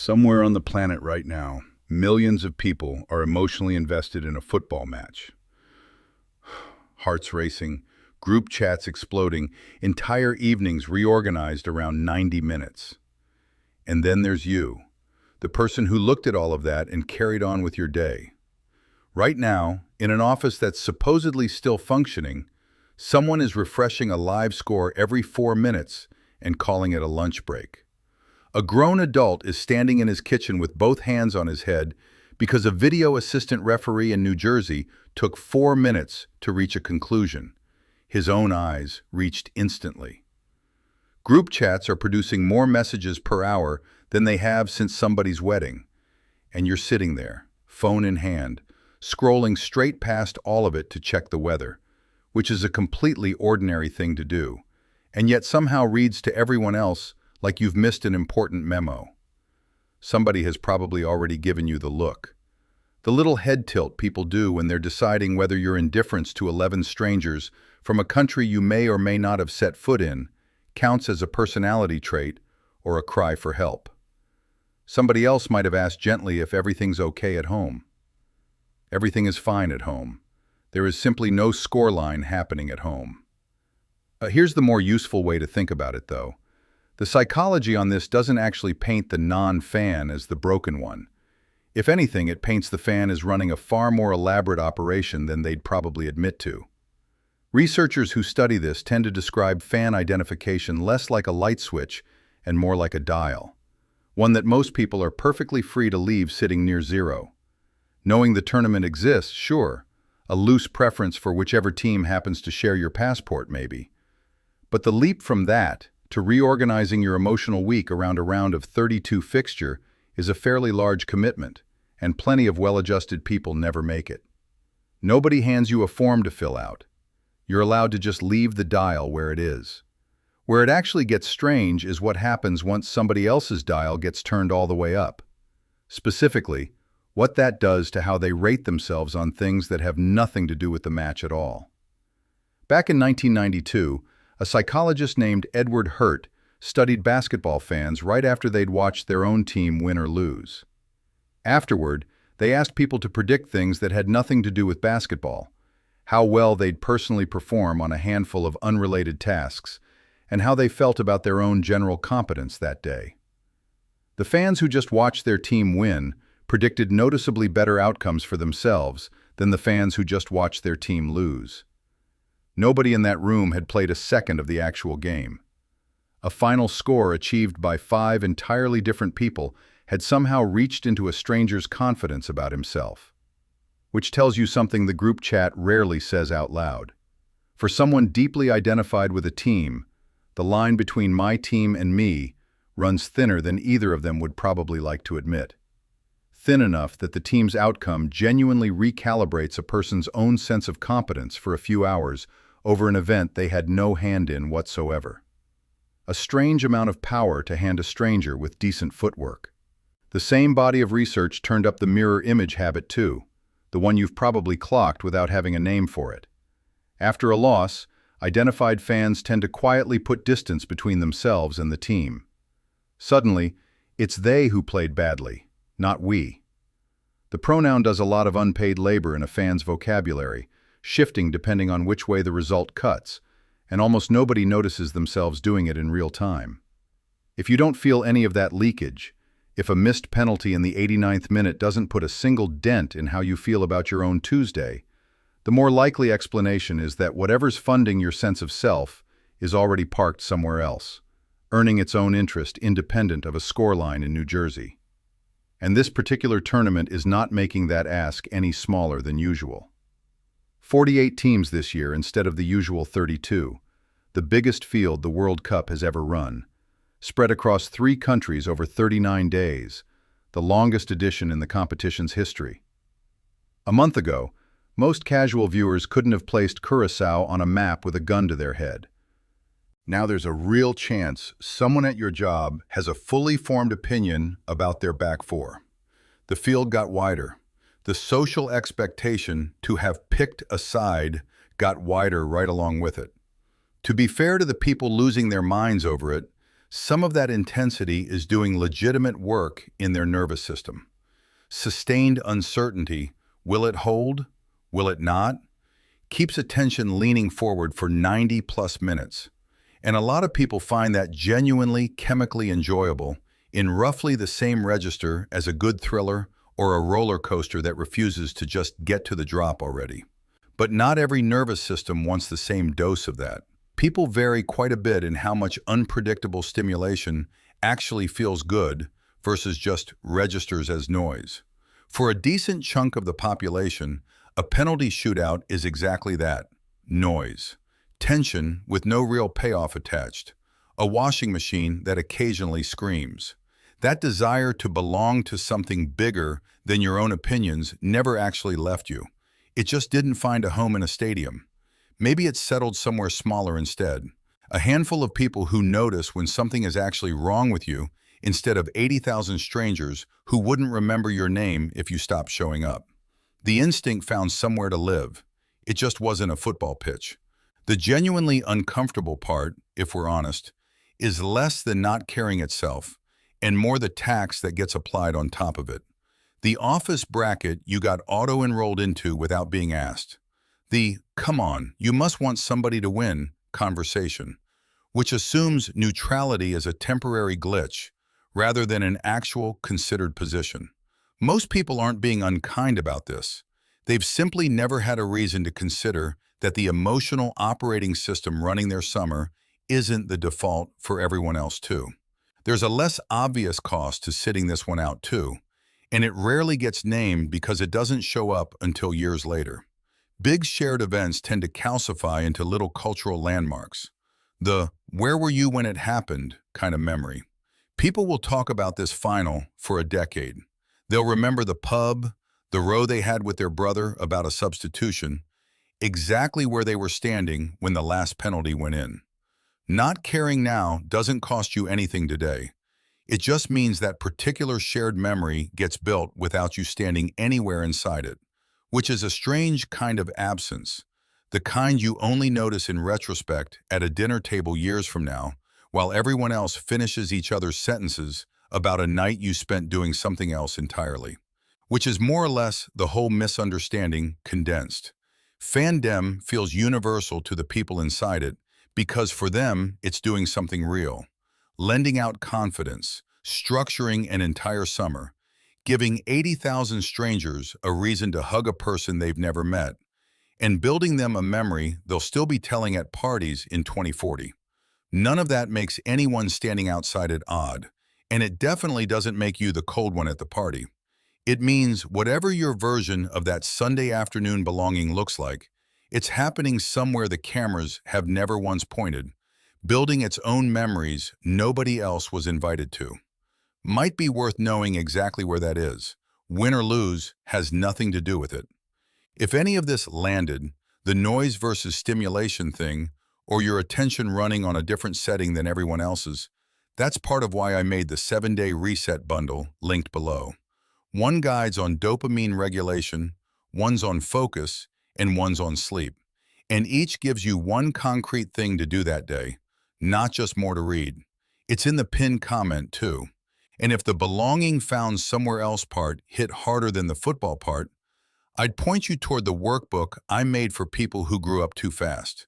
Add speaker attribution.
Speaker 1: Somewhere on the planet right now, millions of people are emotionally invested in a football match. Hearts racing, group chats exploding, entire evenings reorganized around 90 minutes. And then there's you, the person who looked at all of that and carried on with your day. Right now, in an office that's supposedly still functioning, someone is refreshing a live score every 4 minutes and calling it a lunch break. A grown adult is standing in his kitchen with both hands on his head because a video assistant referee in New Jersey took 4 minutes to reach a conclusion. His own eyes reached instantly. Group chats are producing more messages per hour than they have since somebody's wedding. And you're sitting there, phone in hand, scrolling straight past all of it to check the weather, which is a completely ordinary thing to do, and yet somehow reads to everyone else like you've missed an important memo. Somebody has probably already given you the look. The little head tilt people do when they're deciding whether your indifference to 11 strangers from a country you may or may not have set foot in counts as a personality trait or a cry for help. Somebody else might have asked gently if everything's okay at home. Everything is fine at home. There is simply no scoreline happening at home. Here's the more useful way to think about it, though. The psychology on this doesn't actually paint the non-fan as the broken one. If anything, it paints the fan as running a far more elaborate operation than they'd probably admit to. Researchers who study this tend to describe fan identification less like a light switch and more like a dial, one that most people are perfectly free to leave sitting near zero. Knowing the tournament exists, sure, a loose preference for whichever team happens to share your passport maybe. But the leap from that to reorganizing your emotional week around a round of 32 fixture is a fairly large commitment, and plenty of well-adjusted people never make it. Nobody hands you a form to fill out. You're allowed to just leave the dial where it is. Where it actually gets strange is what happens once somebody else's dial gets turned all the way up. Specifically, what that does to how they rate themselves on things that have nothing to do with the match at all. Back in 1992, a psychologist named Edward Hurt studied basketball fans right after they'd watched their own team win or lose. Afterward, they asked people to predict things that had nothing to do with basketball, how well they'd personally perform on a handful of unrelated tasks, and how they felt about their own general competence that day. The fans who just watched their team win predicted noticeably better outcomes for themselves than the fans who just watched their team lose. Nobody in that room had played a second of the actual game. A final score achieved by 5 entirely different people had somehow reached into a stranger's confidence about himself. Which tells you something the group chat rarely says out loud. For someone deeply identified with a team, the line between my team and me runs thinner than either of them would probably like to admit. Thin enough that the team's outcome genuinely recalibrates a person's own sense of competence for a few hours over an event they had no hand in whatsoever. A strange amount of power to hand a stranger with decent footwork. The same body of research turned up the mirror image habit too, the one you've probably clocked without having a name for it. After a loss, identified fans tend to quietly put distance between themselves and the team. Suddenly, it's they who played badly, not we. The pronoun does a lot of unpaid labor in a fan's vocabulary, shifting depending on which way the result cuts, and almost nobody notices themselves doing it in real time. If you don't feel any of that leakage, if a missed penalty in the 89th minute doesn't put a single dent in how you feel about your own Tuesday, the more likely explanation is that whatever's funding your sense of self is already parked somewhere else, earning its own interest independent of a scoreline in New Jersey. And this particular tournament is not making that ask any smaller than usual. 48 teams this year instead of the usual 32, the biggest field the World Cup has ever run, spread across 3 countries over 39 days, the longest edition in the competition's history. A month ago, most casual viewers couldn't have placed Curaçao on a map with a gun to their head. Now there's a real chance someone at your job has a fully formed opinion about their back four. The field got wider. The social expectation to have picked a side got wider right along with it. To be fair to the people losing their minds over it, Some of that intensity is doing legitimate work in their nervous system. Sustained uncertainty, will it hold? Will it not? Keeps attention leaning forward for 90 plus minutes. And a lot of people find that genuinely chemically enjoyable, in roughly the same register as a good thriller or a roller coaster that refuses to just get to the drop already. But not every nervous system wants the same dose of that. People vary quite a bit in how much unpredictable stimulation actually feels good versus just registers as noise. For a decent chunk of the population, a penalty shootout is exactly that: noise. Tension with no real payoff attached. A washing machine that occasionally screams. That desire to belong to something bigger than your own opinions never actually left you. It just didn't find a home in a stadium. Maybe it settled somewhere smaller instead. A handful of people who notice when something is actually wrong with you instead of 80,000 strangers who wouldn't remember your name if you stopped showing up. The instinct found somewhere to live. It just wasn't a football pitch. The genuinely uncomfortable part, if we're honest, is less the not caring itself and more the tax that gets applied on top of it. The office bracket you got auto-enrolled into without being asked. The "come on, you must want somebody to win" conversation, which assumes neutrality as a temporary glitch rather than an actual considered position. Most people aren't being unkind about this. They've simply never had a reason to consider that the emotional operating system running their summer isn't the default for everyone else too. There's a less obvious cost to sitting this one out too, and it rarely gets named because it doesn't show up until years later. Big shared events tend to calcify into little cultural landmarks. The "where were you when it happened" kind of memory. People will talk about this final for a decade. They'll remember the pub, the row they had with their brother about a substitution, exactly where they were standing when the last penalty went in. Not caring now doesn't cost you anything today. It just means that particular shared memory gets built without you standing anywhere inside it, which is a strange kind of absence, the kind you only notice in retrospect at a dinner table years from now, while everyone else finishes each other's sentences about a night you spent doing something else entirely, which is more or less the whole misunderstanding condensed. Fandom feels universal to the people inside it because for them it's doing something real, lending out confidence, structuring an entire summer, giving 80,000 strangers a reason to hug a person they've never met, and building them a memory they'll still be telling at parties in 2040. None of that makes anyone standing outside it odd, and it definitely doesn't make you the cold one at the party. It means whatever your version of that Sunday afternoon belonging looks like, it's happening somewhere the cameras have never once pointed, building its own memories nobody else was invited to. Might be worth knowing exactly where that is. Win or lose has nothing to do with it. If any of this landed, the noise versus stimulation thing, or your attention running on a different setting than everyone else's, that's part of why I made the 7-day reset bundle linked below. One guide's on dopamine regulation, one's on focus, and one's on sleep. And each gives you one concrete thing to do that day, not just more to read. It's in the pinned comment too. And if the belonging found somewhere else part hit harder than the football part, I'd point you toward the workbook I made for people who grew up too fast.